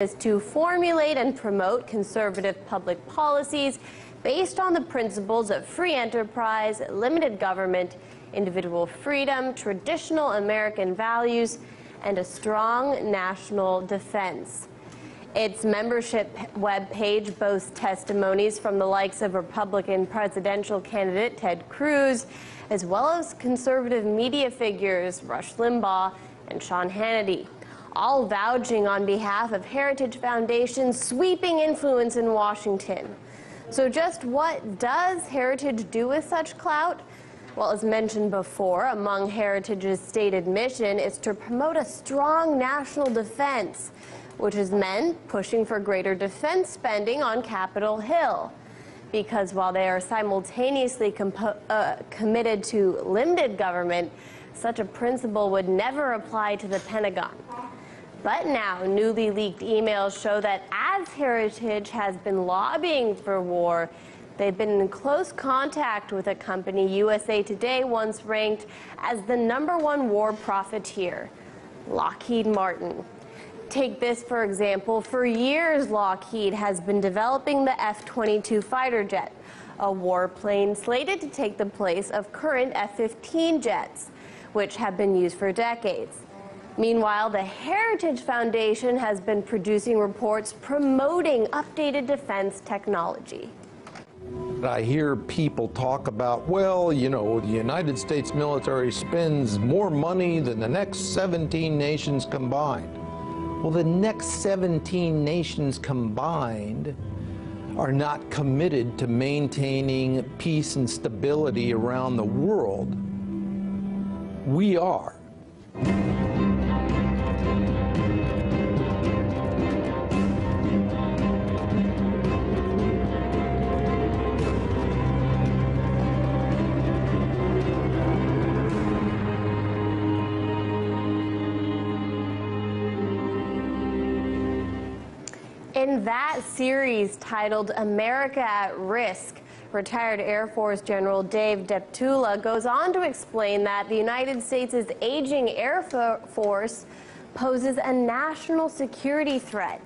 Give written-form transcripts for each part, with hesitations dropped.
is to formulate and promote conservative public policies based on the principles of free enterprise, limited government, individual freedom, traditional American values, and a strong national defense. Its membership webpage boasts testimonies from the likes of Republican presidential candidate Ted Cruz, as well as conservative media figures Rush Limbaugh and Sean Hannity, all vouching on behalf of Heritage Foundation's sweeping influence in Washington. So just what does Heritage do with such clout? Well, as mentioned before, among Heritage's stated mission is to promote a strong national defense, which is men pushing for greater defense spending on Capitol Hill. Because while they are simultaneously committed to limited government, such a principle would never apply to the Pentagon. But now, newly leaked emails show that as Heritage has been lobbying for war, they've been in close contact with a company USA Today once ranked as the #1 war profiteer, Lockheed Martin. Take this, for example. For years, Lockheed has been developing the F-22 fighter jet, a warplane slated to take the place of current F-15 jets, which have been used for decades. Meanwhile, the Heritage Foundation has been producing reports promoting updated defense technology. I hear people talk about, well, you know, the United States military spends more money than the next 17 nations combined. Well, the next 17 nations combined are not committed to maintaining peace and stability around the world. We are. In that series titled America at Risk, retired Air Force General Dave Deptula goes on to explain that the United States' aging Air Force poses a national security threat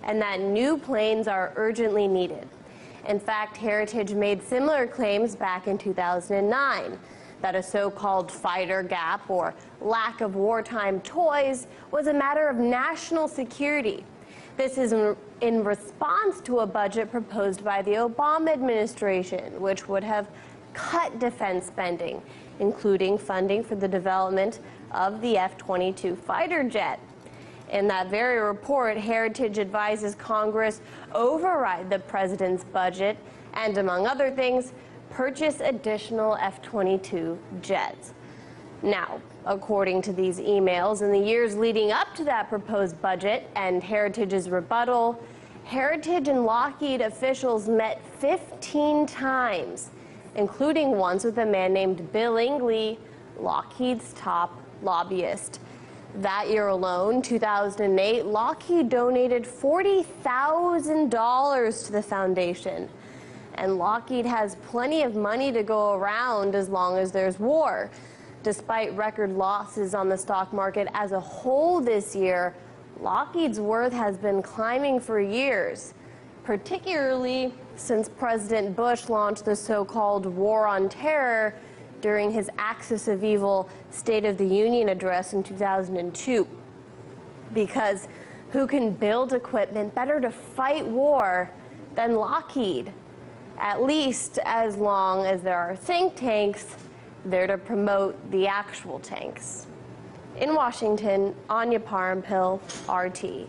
and that new planes are urgently needed. In fact, Heritage made similar claims back in 2009, that a so-called fighter gap or lack of wartime toys was a matter of national security. This is in response to a budget proposed by the Obama administration, which would have cut defense spending, including funding for the development of the F-22 fighter jet. In that very report, Heritage advises Congress override the president's budget and, among other things, purchase additional F-22 jets. Now, according to these emails, in the years leading up to that proposed budget and Heritage's rebuttal, Heritage and Lockheed officials met 15 times, including once with a man named Bill Ingley, Lockheed's top lobbyist. That year alone, 2008, Lockheed donated $40,000 to the foundation. And Lockheed has plenty of money to go around as long as there's war. Despite record losses on the stock market as a whole this year, Lockheed's worth has been climbing for years, particularly since President Bush launched the so-called War on Terror during his Axis of Evil State of the Union address in 2002. Because who can build equipment better to fight war than Lockheed? At least as long as there are think tanks there to promote the actual tanks. In Washington, Anya Parampil, RT.